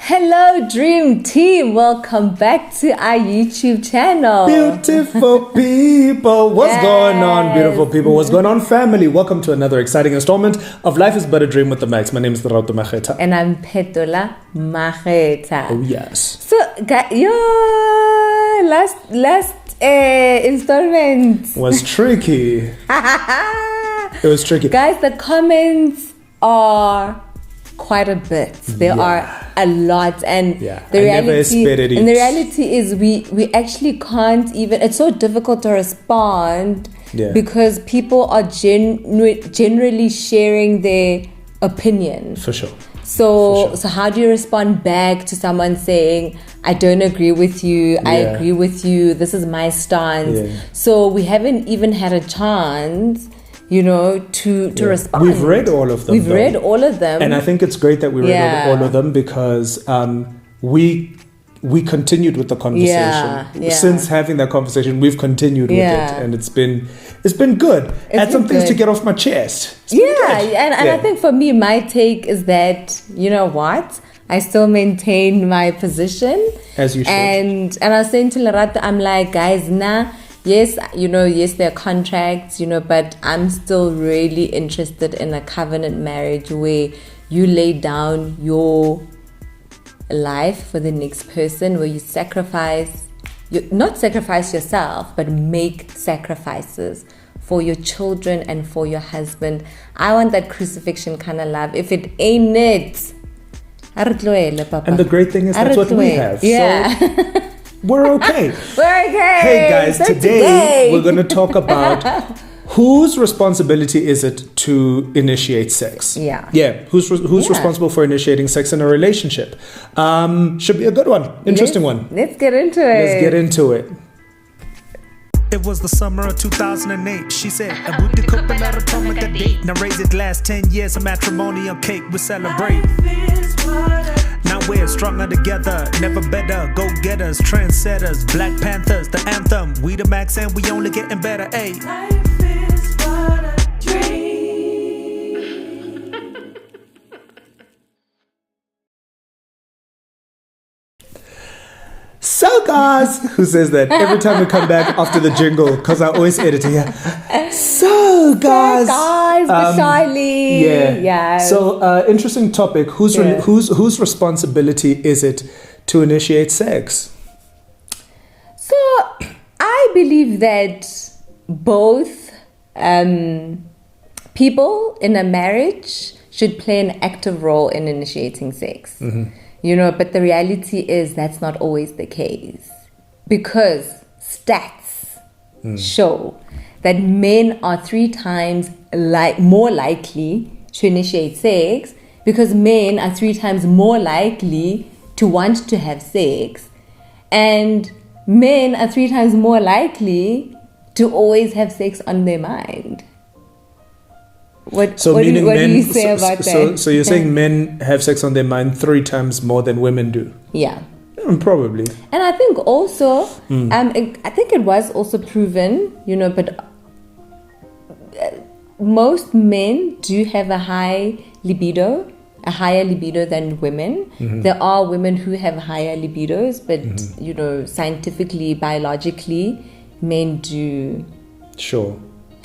Hello, Dream Team. Welcome back to our YouTube channel. Beautiful people. What's going on, beautiful people? What's going on, family? Welcome to another exciting installment of Life is But a Dream with the Makhs. My name is Makhs. And I'm Phetola Makhs. Oh, yes. So, last installment was tricky. It was tricky. Guys, the comments are quite a bit. There are a lot, and the reality is we actually can't even. It's so difficult to respond because people are generally sharing their opinion. For sure. So how do you respond back to someone saying, I don't agree with you, I agree with you, this is my stance? So we haven't even had a chance, to respond. We've read all of them. Read all of them. And I think it's great that we read all of them because we continued with the conversation. Since having that conversation, we've continued with it. And it's been good. I had some things to get off my chest. And I think for me, my take is that, you know what? I still maintain my position. As you should. And I was saying to Lerato, I'm like, guys, yes, there are contracts, but I'm still really interested in a covenant marriage where you lay down your life for the next person, where you not sacrifice yourself, but make sacrifices for your children and for your husband. I want that crucifixion kind of love. If it ain't it, and the great thing is that's what we have. So we're okay. Hey guys, today we're going to talk about whose responsibility is it to initiate sex? Who's responsible for initiating sex in a relationship? Should be a good one, interesting one. Let's get into it. It was the summer of 2008. She said, I would the couple at a atomic date. Now raise it last 10 years of matrimonial cake. We celebrate. Now we're stronger together, never better. Go-getters, trendsetters, Black Panthers, the anthem. We the Makhs and we only getting better, ayy. Life is but a dream. So guys, who says that every time we come back after the jingle, because I always edit here. So guys, Charlie. So interesting topic. Whose responsibility is it to initiate sex? So I believe that both people in a marriage should play an active role in initiating sex. But the reality is that's not always the case, because stats show that men are 3 times more likely to initiate sex, because men are 3 times more likely to want to have sex, and men are 3 times more likely to always have sex on their mind. What do you say about that? So you're saying men have sex on their mind 3 times more than women do? Yeah. Probably. And I think also, I think it was also proven, but most men do have a higher libido than women. There are women who have higher libidos, but, scientifically, biologically, men do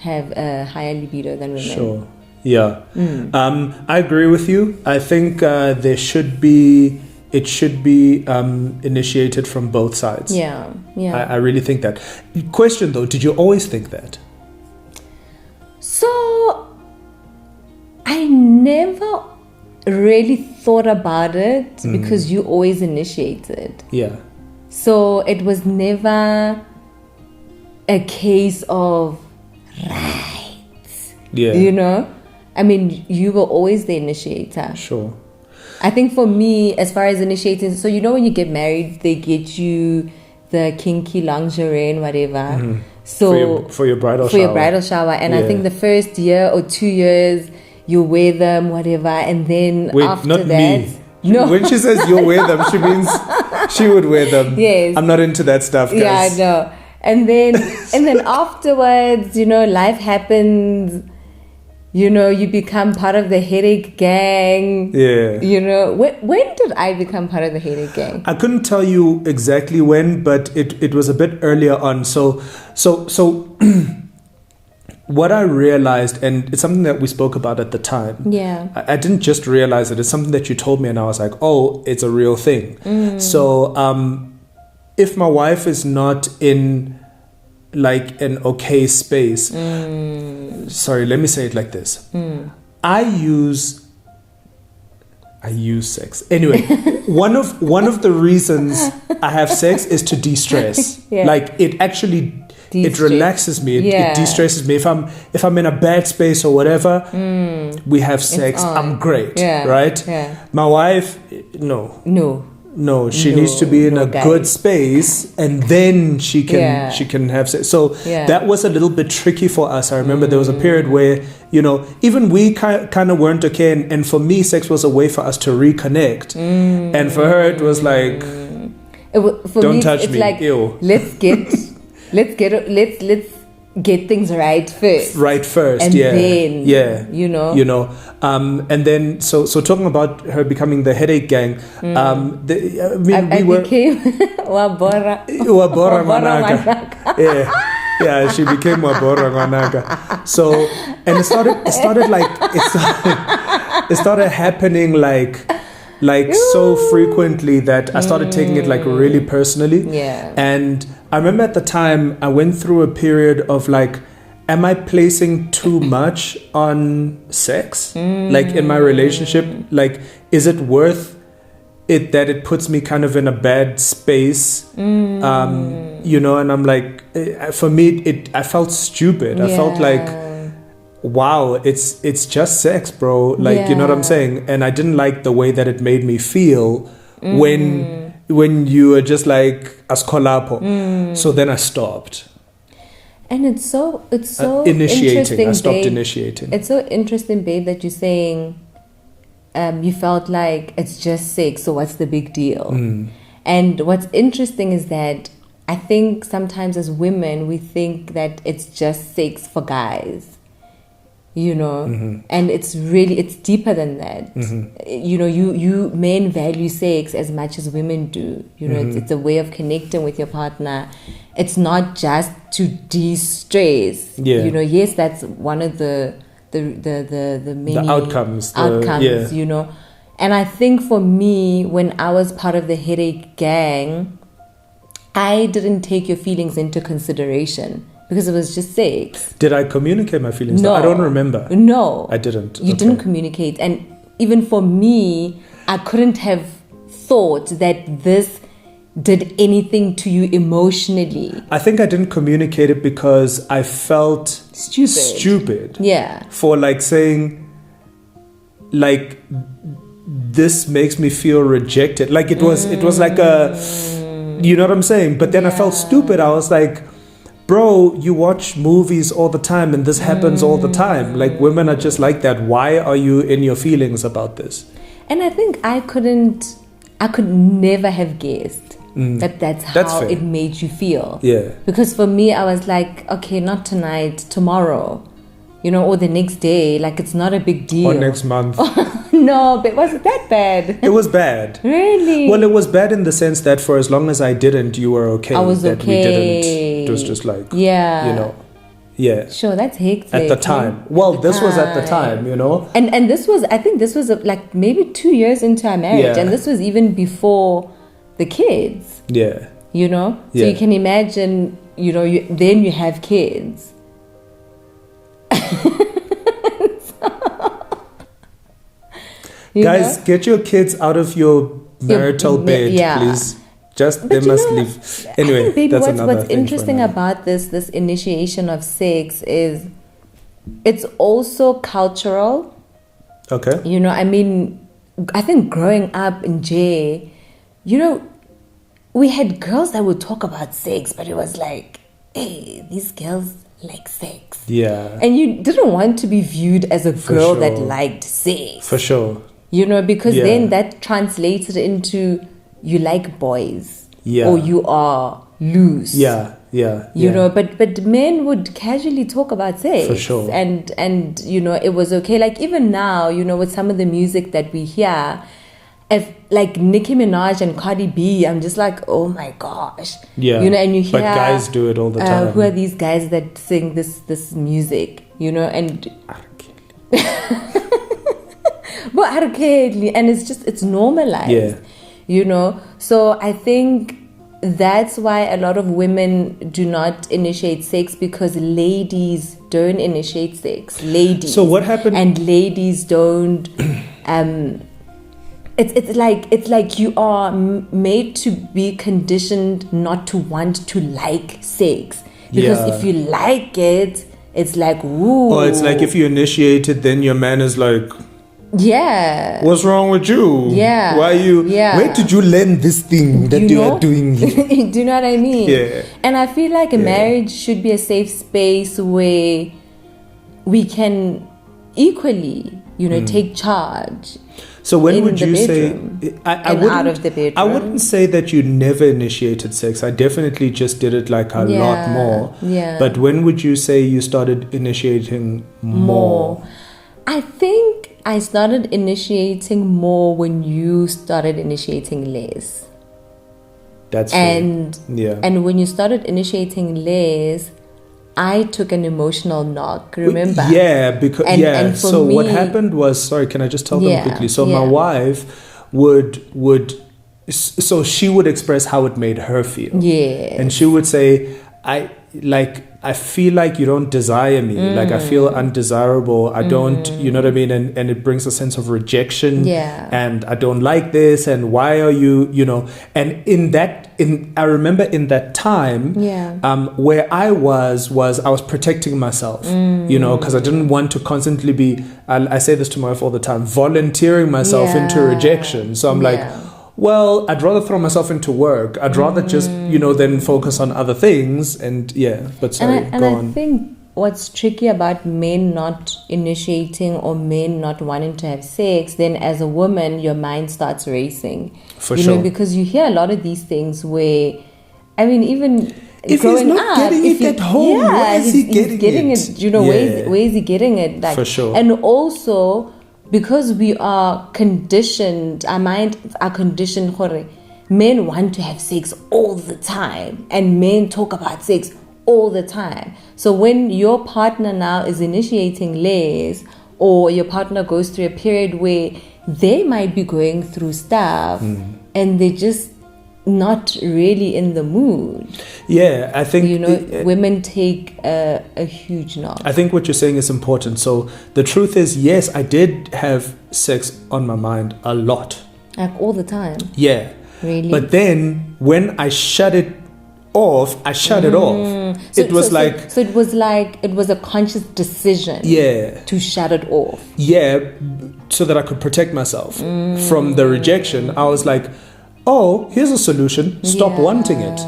have a higher libido than women. Sure. Yeah. I agree with you. I think it should be initiated from both sides. Yeah. I really think that. Question though, did you always think that? So I never really thought about it because you always initiated. Yeah. So it was never a case of I mean, you were always the initiator. Sure. I think for me, as far as initiating, so when you get married, they get you the kinky lingerie and whatever. So for your bridal shower. And I think the first year or 2 years you wear them, whatever, and then after not that. Me. No. When she says you'll wear them, she means she would wear them. Yes. I'm not into that stuff, guys. Yeah, I know. And then afterwards, life happens. You know, you become part of the headache gang. Yeah. You know, when did I become part of the headache gang? I couldn't tell you exactly when, but it was a bit earlier on. So what I realized, and it's something that we spoke about at the time. Yeah. I didn't just realize it. It's something that you told me, and I was like, oh, it's a real thing. So if my wife is not in like an okay space, sorry, let me say it like this. I use sex. Anyway, one of the reasons I have sex is to de-stress. Yeah. Like it actually De-stress. it relaxes me. It de-stresses me. If I'm in a bad space or whatever, we have sex. I'm great. Yeah. Right? Yeah. My wife, no. No, she needs to be in a good space, and then she can have sex. So that was a little bit tricky for us. I remember there was a period where, even we kind of weren't okay, and for me, sex was a way for us to reconnect, and for her, it was like, don't touch me. Like, ew. Let's get things right first. And then, and then so talking about her becoming the headache gang, I became Wabora Manaka. Yeah, she became Wabora Manaka. So, and it started happening like so frequently that I started taking it like really personally. Yeah. And I remember at the time I went through a period of like, am I placing too much on sex? Like in my relationship, like, is it worth it that it puts me kind of in a bad space? And I'm like, for me, I felt stupid. I felt like, wow, it's just sex, bro. Like, you know what I'm saying? And I didn't like the way that it made me feel when you were just like askolapo. So then I stopped. And it's so initiating. I stopped babe. Initiating. It's so interesting, babe, that you're saying you felt like it's just sex, so what's the big deal? And what's interesting is that I think sometimes as women we think that it's just sex for guys. And it's deeper than that. You men value sex as much as women do. It's a way of connecting with your partner. It's not just to de-stress. Yes, that's one of the many outcomes. And I think for me, when I was part of the headache gang, I didn't take your feelings into consideration. Because it was just sex. Did I communicate my feelings? No. I don't remember. No. I didn't. You didn't communicate. And even for me, I couldn't have thought that this did anything to you emotionally. I think I didn't communicate it because I felt stupid. Yeah. For like saying, like, this makes me feel rejected. Like it was like a, you know what I'm saying? But then I felt stupid. I was like, bro, you watch movies all the time and this happens all the time. Like, women are just like that. Why are you in your feelings about this? And I think I could never have guessed that's how it made you feel. Yeah. Because for me, I was like, okay, not tonight, tomorrow, or the next day. Like, it's not a big deal. Or next month. No, but was it that bad? It was bad. Really? Well, it was bad in the sense that for as long as I didn't, you were okay. I was that okay. We didn't. It was just like, yeah. Sure, that's hectic. At the time. Well, this was at the time, And this was, I think this was like maybe 2 years into our marriage. Yeah. And this was even before the kids. Yeah. So you can imagine, then you have kids. Guys, get your kids out of your marital bed, please. They must leave. Anyway, I think, baby, that's another what's thing. interesting about this initiation of sex is it's also cultural. Okay. I think growing up in J, we had girls that would talk about sex, but it was like, hey, these girls like sex. Yeah. And you didn't want to be viewed as a girl that liked sex. For sure. Because then that translated into you like boys. Yeah. Or you are loose. Yeah. You know, but men would casually talk about sex. For sure. And you know, it was okay. Like even now, you know, with some of the music that we hear, if like Nicki Minaj and Cardi B, I'm just like, oh my gosh. Yeah. You know, and you hear, but guys do it all the time. Who are these guys that sing this music? You know, and but arcadely, and it's normalized. Yeah. You know, so I think that's why a lot of women do not initiate sex, because ladies don't initiate sex. Ladies. So what happened? And ladies don't. It's like you are made to be conditioned not to want to like sex, because if you like it, it's like woo. Or it's like if you initiate it, then your man is like, yeah, what's wrong with you? Yeah. Why you? Yeah. Where did you learn this thing that you are doing? Do you know what I mean? Yeah. And I feel like a marriage should be a safe space where we can equally, you know, take charge. So when would you say? I wouldn't, out of the bedroom. I wouldn't say that you never initiated sex. I definitely just did it like a lot more. Yeah. But when would you say you started initiating more? I think I started initiating more when you started initiating less. That's and true. And when you started initiating less, I took an emotional knock, remember? Yeah, because and for so me, what happened was, sorry, can I just tell them quickly? So my wife would so she would express how it made her feel. Yeah. And she would say, I feel like you don't desire me. Like I feel undesirable. I don't, you know what I mean? And it brings a sense of rejection. Yeah. And I don't like this. And why are you, you know? And I remember in that time, where I was I was protecting myself, you know, because I didn't want to constantly be, I say this to my wife all the time, volunteering myself into rejection. So I'm like, well, I'd rather throw myself into work. I'd rather just, you know, then focus on other things. And but sorry, go on. I think what's tricky about men not initiating or men not wanting to have sex, then as a woman, your mind starts racing. For sure. You know, because you hear a lot of these things where, I mean, even if growing he's not up, getting it at home, where is he getting it? You know, where is he getting it? Like, for sure. And also, because we are conditioned, our mind are conditioned, men want to have sex all the time, and men talk about sex all the time. So when your partner now is initiating less, or your partner goes through a period where they might be going through stuff and they're just not really in the mood. Yeah, I think, you know, women take a huge knock. I think what you're saying is important. So the truth is, yes, I did have sex on my mind a lot. Like all the time? Yeah. Really? But then when I shut it off, I shut it off. So it was a conscious decision to shut it off. Yeah, so that I could protect myself from the rejection. I was like, oh, here's a solution. Stop wanting it.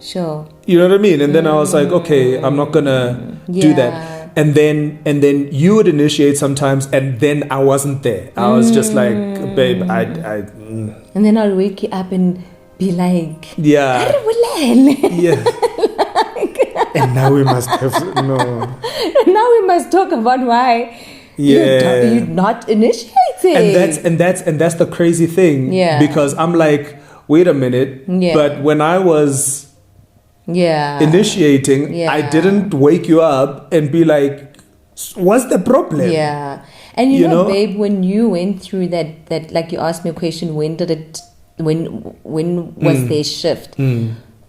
Sure. You know what I mean? And then I was like, okay, I'm not gonna do that. And then you would initiate sometimes, and then I wasn't there. I was just like, babe, I And then I'll wake you up and be like, yeah. And now we must have Now we must talk about why you're not initiating. And that's the crazy thing. Yeah. Because I'm like, wait a minute. Yeah. But when I was initiating, I didn't wake you up and be like, what's the problem? Yeah. And you know, babe, when you went through that like you asked me a question, when was there shift?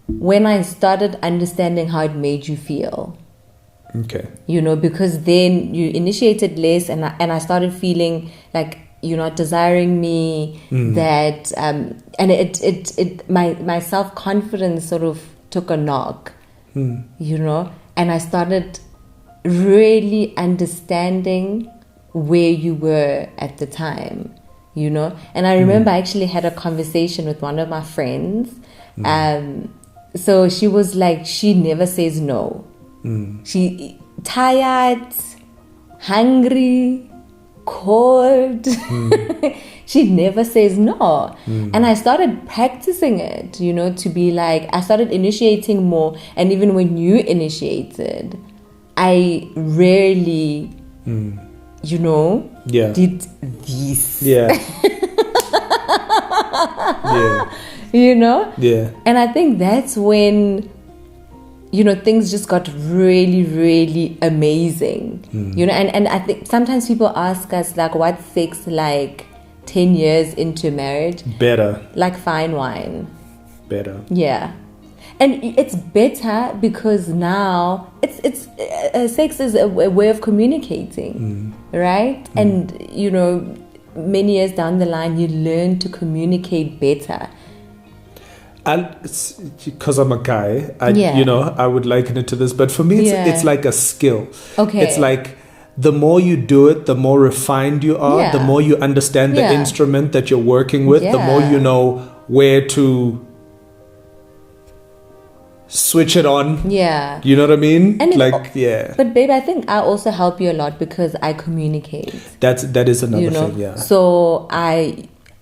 When I started understanding how it made you feel. Okay. You know, because then you initiated less, and I started feeling like you're not desiring me, that and it my self-confidence sort of took a knock. You know, and I started really understanding where you were at the time, you know. And I remember I actually had a conversation with one of my friends. So she was like, she never says no. She tired, hungry, cold. she never says no. And I started practicing it, you know, to be like, I started initiating more. And even when you initiated, I rarely, you know, did this. Yeah. Yeah. You know? Yeah. And I think that's when, you know, things just got really, really amazing. You know, and I think sometimes people ask us, like, what's sex like 10 years into marriage? Better. Like fine wine. Better. Yeah. And it's better because now it's sex is a way of communicating, right? And, you know, many years down the line, you learn to communicate better. Because I'm a guy, you know, I would liken it to this. But for me, it's like a skill. Okay. It's like the more you do it, the more refined you are, the more you understand the instrument that you're working with, the more you know where to switch it on. Yeah. You know what I mean? And But babe, I think I also help you a lot because I communicate. That is another thing, yeah. So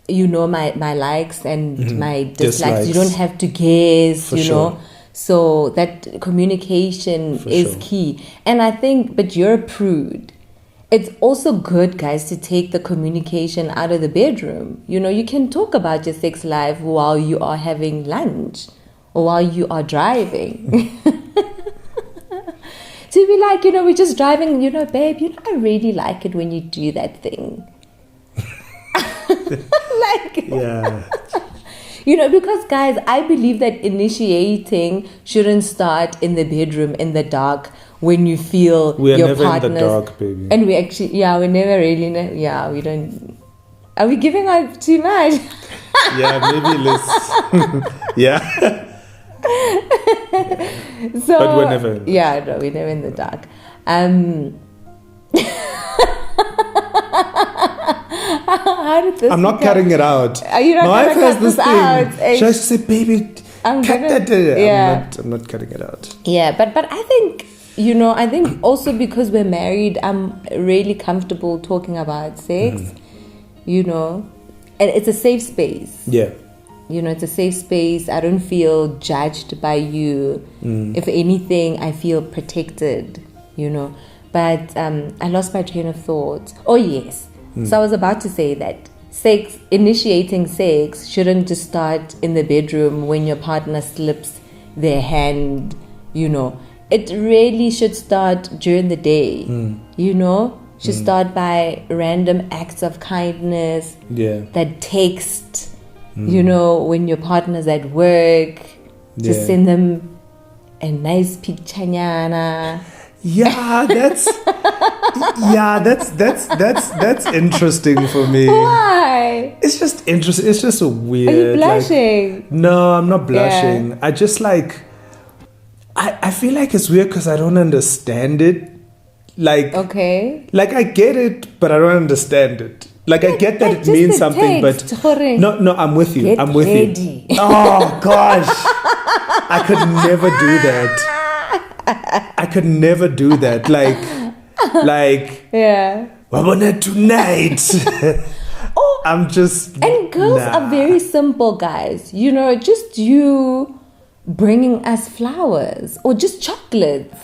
you know my likes and my dislikes. You don't have to guess, For sure. know. So that communication is key. And I think, but you're a prude. It's also good, guys, to take the communication out of the bedroom. You know, you can talk about your sex life while you are having lunch or while you are driving. To be like, you know, we're just driving, you know, babe, you know, I really like it when you do that thing. Like, you know, because guys, I believe that initiating shouldn't start in the bedroom in the dark when you feel we are your never partners, in the dark, baby. And we actually, we never really know. Yeah, we don't. Are we giving out too much? Yeah, maybe let's. Yeah. So, but we're never. No, we're never in the dark. How did this I'm not cutting it out. Are you not going to cut this out? Should I say, baby, cut that? Yeah. I'm not cutting it out. Yeah, but I think, you know, also because we're married, I'm really comfortable talking about sex, you know, and it's a safe space. Yeah. You know, it's a safe space. I don't feel judged by you. If anything, I feel protected, you know. But I lost my train of thought. Oh, yes. So I was about to say that initiating sex shouldn't just start in the bedroom when your partner slips their hand, you know. It really should start during the day, you know. Should start by random acts of kindness. Yeah. That text, you know, when your partner's at work, just send them a nice picture. Yeah, that's interesting for me. Why? It's just interesting. It's just a weird. Are you blushing? Like, no, I'm not blushing. Yeah. I just like. I feel like it's weird because I don't understand it. Like, okay, like I get it, but I don't understand it. Like, I get that it means something, but no, I'm with you. I'm with you. Oh gosh, I could never do that. I could never do that. Like, we're gonna tonight. I'm just. And girls are very simple, guys. You know, just you bringing us flowers or just chocolates.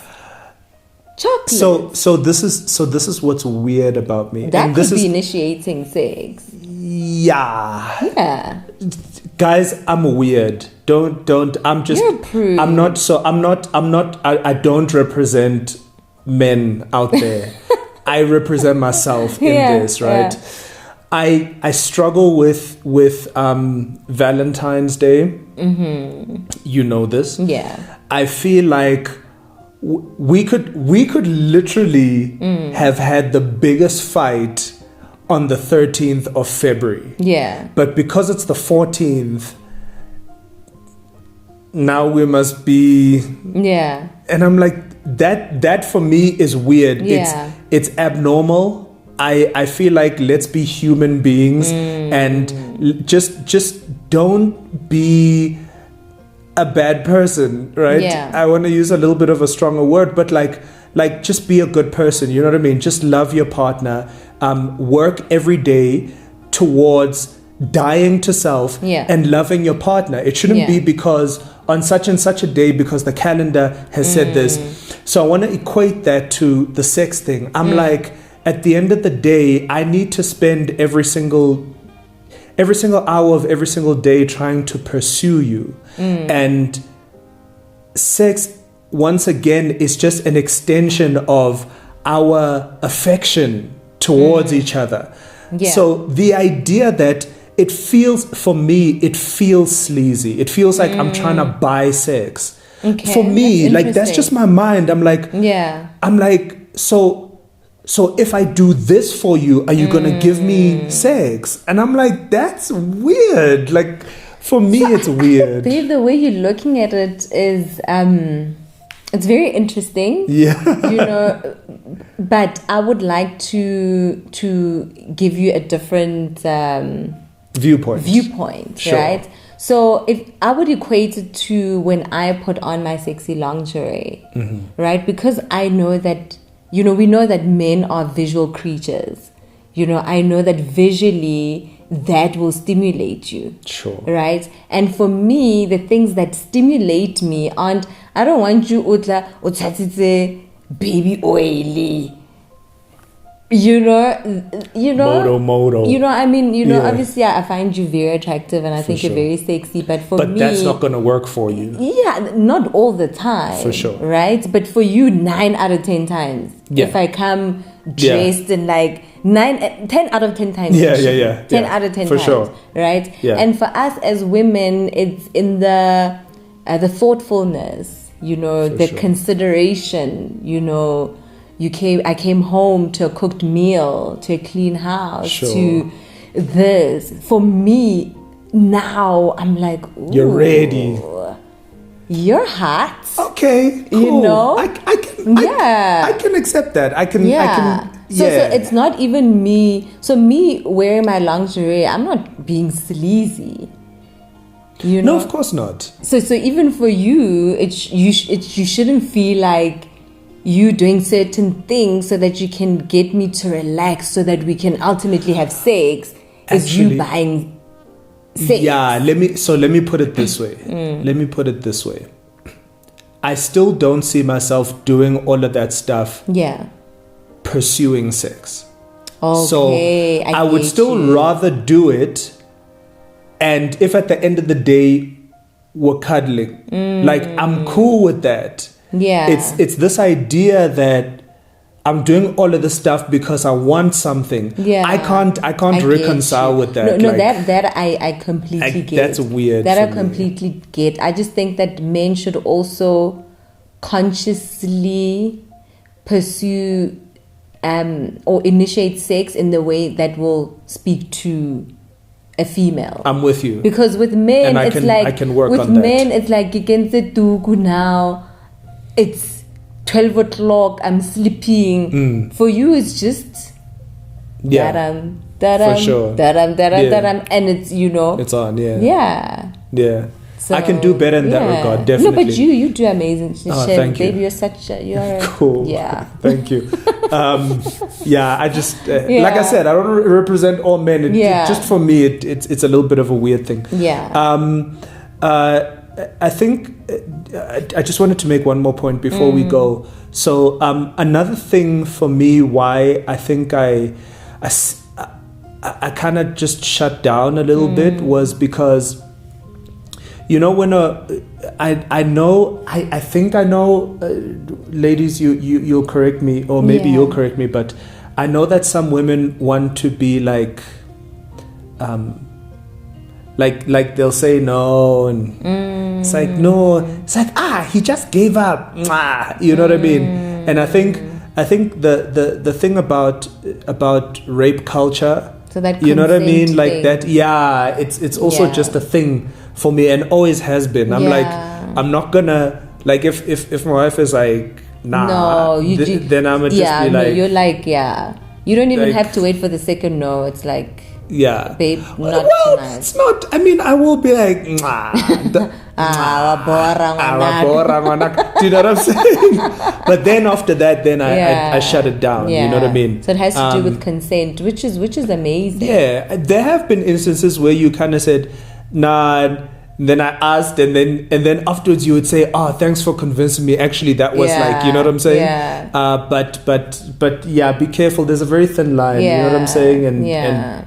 So this is what's weird about me. That could be initiating sex. Yeah. Guys, I'm weird. Don't. I'm just. You're a prude. I'm not. I don't represent men out there. I represent myself in this, right? Yeah. I struggle with Valentine's Day. You know this. Yeah. I feel like we could literally have had the biggest fight on the 13th of February. Yeah. But because it's the 14th, now we must be. Yeah. And I'm like, that for me is weird. Yeah. It's abnormal. I feel like let's be human beings and just don't be a bad person, right? Yeah. I want to use a little bit of a stronger word, but like just be a good person. You know what I mean? Just love your partner. Work every day towards dying to self and loving your partner. It shouldn't be because on such and such a day, because the calendar has said this. So I want to equate that to the sex thing. I'm like, at the end of the day, I need to spend every single hour of every single day trying to pursue you. And sex, once again, is just an extension of our affection towards each other. So the idea that it feels sleazy. It feels like I'm trying to buy sex. Okay, for me, like that's just my mind. I'm like, so if I do this for you, are you gonna give me sex? And I'm like, that's weird. Like for me, it's weird. Babe, the way you're looking at it is it's very interesting. Yeah. But I would like to give you a different viewpoint, sure. Right? So if I would equate it to when I put on my sexy lingerie, right? Because I know that, we know that men are visual creatures. I know that visually that will stimulate you. Sure. Right? And for me, the things that stimulate me aren't, I don't want you utsatitse baby oily. Moto. I mean, obviously I find you very attractive and I think you're very sexy, but me, that's not going to work for you. Yeah, not all the time. For sure. Right? But for you, 9 out of 10 times. Yeah. If I come dressed in like 10 out of 10 times. 10 out of 10 for times. Sure. Right? Yeah. And for us as women, it's in the thoughtfulness, the consideration, I came home to a cooked meal, to a clean house, to this. For me, now I'm like, ooh, you're ready. You're hot. Okay, cool. I can accept that. So it's not even me. So me wearing my lingerie, I'm not being sleazy. No, of course not. So even for you, you shouldn't feel like you doing certain things so that you can get me to relax so that we can ultimately have sex. Is you buying sex. Yeah, let me put it this way. I still don't see myself doing all of that stuff. Yeah. Pursuing sex. Okay. So I would still rather do it, and if at the end of the day we're cuddling, like I'm cool with that. Yeah. It's this idea that I'm doing all of this stuff because I want something. Yeah. I can't reconcile with that. No, that I completely get. That's weird. That I completely get. I just think that men should also consciously pursue or initiate sex in the way that will speak to a female. I'm with you. Because with men, I can work with on that. men, it's like you can say tuku now. It's 12 o'clock. I'm sleeping. For you, it's just daram, for sure. daram, and it's it's on. Yeah. So, I can do better in that regard. Definitely. No, but you do amazing. Thank you. Baby, you're cool. Yeah. Thank you. I just like I said, I don't represent all men. Just for me, it's a little bit of a weird thing. Yeah. I think I just wanted to make one more point before we go. So another thing for me why I think I kind of just shut down a little bit was because when I think I know ladies, you'll correct me, or maybe you'll correct me, but I know that some women want to be like they'll say no, and it's like no, it's like he just gave up, you know what I mean? And I think the thing about rape culture, so that you know what I mean, like that, it's also just a thing for me, and always has been. I'm like, I'm not gonna, like, if my wife is like, nah, no, then I'm gonna just be like, you're like, you don't even have to wait for the second no. It's like, babe, not tonight. It's not. I mean, I will be like, nah. Do you know what I'm saying? But then after that, then I shut it down. You know what I mean? So it has to do with consent, which is amazing. Yeah, there have been instances where you kind of said, nah. Then I asked, and then afterwards you would say, "Oh, thanks for convincing me." Actually, that was like, you know what I'm saying? Yeah. But yeah, be careful. There's a very thin line. You know what I'm saying? And guys,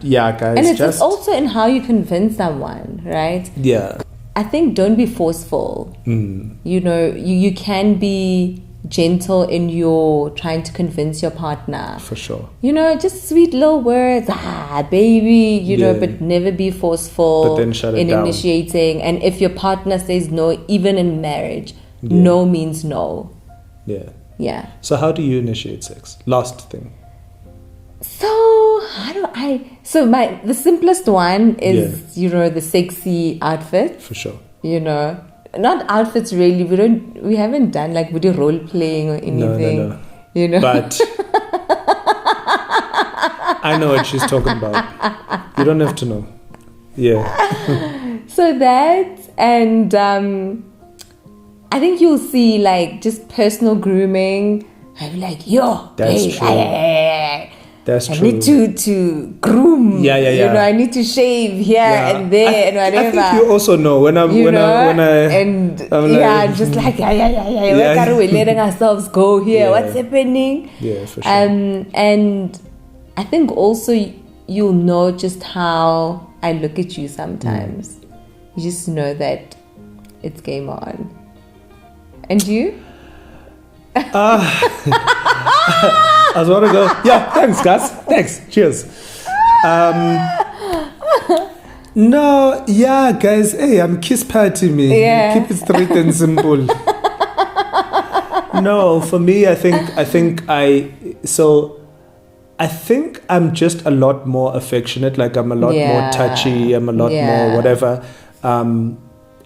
and it's also in how you convince someone, right? Yeah. I think don't be forceful. You know, you can be gentle in your trying to convince your partner. For sure. You know, just sweet little words, baby, you know, but never be forceful but then shut it in down. Initiating. And if your partner says no, even in marriage, no means no. Yeah. Yeah. So how do you initiate sex? Last thing. So the simplest one is, you know, the sexy outfit. For sure. You know, not outfits really. We haven't done like video role playing or anything. No. You know, but I know what she's talking about. You don't have to know. Yeah. So that, and I think you'll see like just personal grooming. I'm like, yo, that's babe, true. That's true. I need to groom. Yeah. You know, I need to shave here and there and whatever. I think you also know when I'm just like we're letting ourselves go here. Yeah. What's happening? Yeah, for sure. And I think also you'll know just how I look at you sometimes. You just know that it's game on. And you? I was about to go, yeah, thanks, guys. Thanks. Cheers. No, yeah, guys. Hey, I'm kiss party me. Yeah. Keep it straight and simple. No, for me, I think I'm just a lot more affectionate. Like I'm a lot more touchy. I'm a lot more whatever.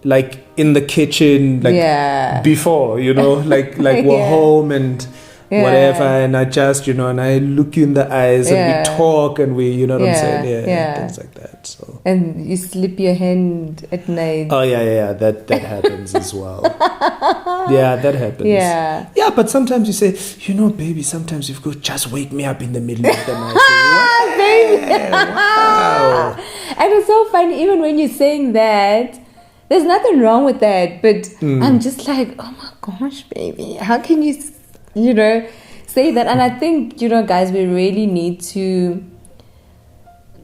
Like in the kitchen, like before, you know, like we're home and whatever, and I just, you know, and I look you in the eyes and we talk and we, you know what I'm saying? Yeah, things like that. So. And you slip your hand at night. Oh yeah, that happens as well. Yeah, that happens. Yeah, but sometimes you say, you know, baby, sometimes you've got just wake me up in the middle of the night. Baby. Wow. And it's so funny, even when you're saying that. There's nothing wrong with that, but I'm just like, oh my gosh, baby, how can you, you know, say that? And I think, you know, guys, we really need to,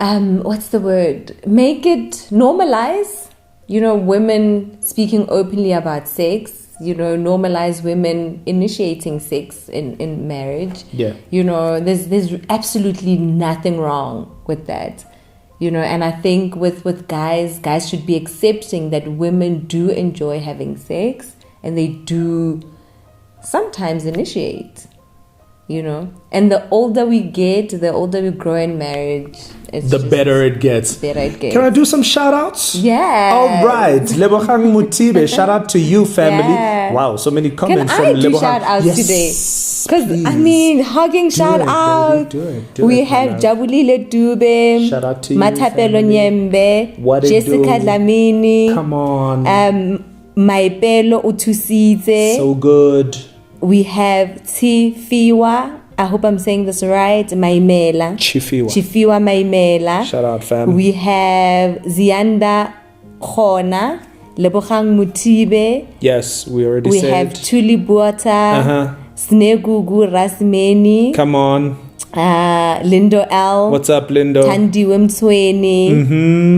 what's the word? Make it normalize, you know, women speaking openly about sex, you know, normalize women initiating sex in marriage. Yeah. You know, there's absolutely nothing wrong with that. You know, and I think with guys should be accepting that women do enjoy having sex and they do sometimes initiate, you know. And the older we get, the older we grow in marriage, the better it gets. Can I do some shout outs? Yeah. All right. Lebogang Mutibe, shout out to you, family. Yeah. Wow, so many comments from Lebogang. Can I do shout outs today? Because, I mean, hugging shout out. Do we have Jabulile Dube. Shout out to you, Matapelo Nyembe. Jessica Dlamini. Come on. Maipelo Utusite. So good. We have Tifiwa. I hope I'm saying this right. Maimela. Chifiwa Maimela. Shout out, fam. We have Zianda Khona. Lebogang Mutibe. Yes, we already said. We have Tuli Buata. Snegugu Rasmeni. Come on. Lindo L. What's up, Lindo? Tandi Wemtsweni.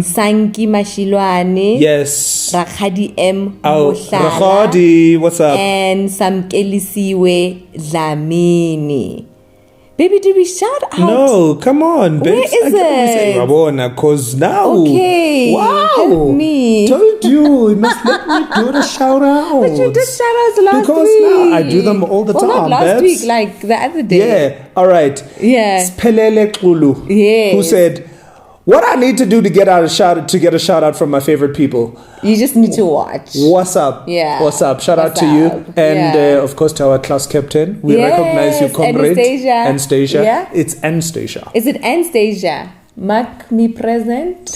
Sanki Mashilwane. Yes. Rakhadi M. Rakhadi, what's up? And Samkelisiwe Dlamini. Baby, did we shout out? No, come on, babe. Where is it? Because now. Okay. Wow. Help me. Told you must let me do the shout out. But you did shout outs last week. Because now I do them all the time. Not last babes. week, like the other day. Yeah. All right. Yeah. Spelele Kulu. Yes. Who said, what I need to do to get a shout out from my favorite people? You just need to watch. What's up? Yeah. What's up? Shout out to you. And of course to our class captain. We recognize you, comrade. Anastasia. Yeah? It's Anastasia. Is it Anastasia? Mark me present.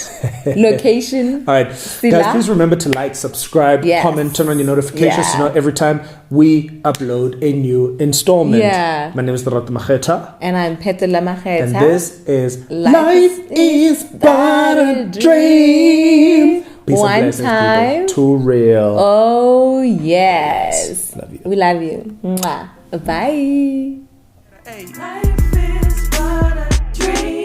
Location. All right. Guys, please remember to like, subscribe, comment, turn on your notifications to know every time we upload a new installment. Yeah. My name is Dr. Makheta. And I'm Petula Makheta. And this is Life is But a Dream. Peace One and blessings, time. people. Too real. Oh, yes. Love you. We love you. Mwah. Bye. Life is but a dream.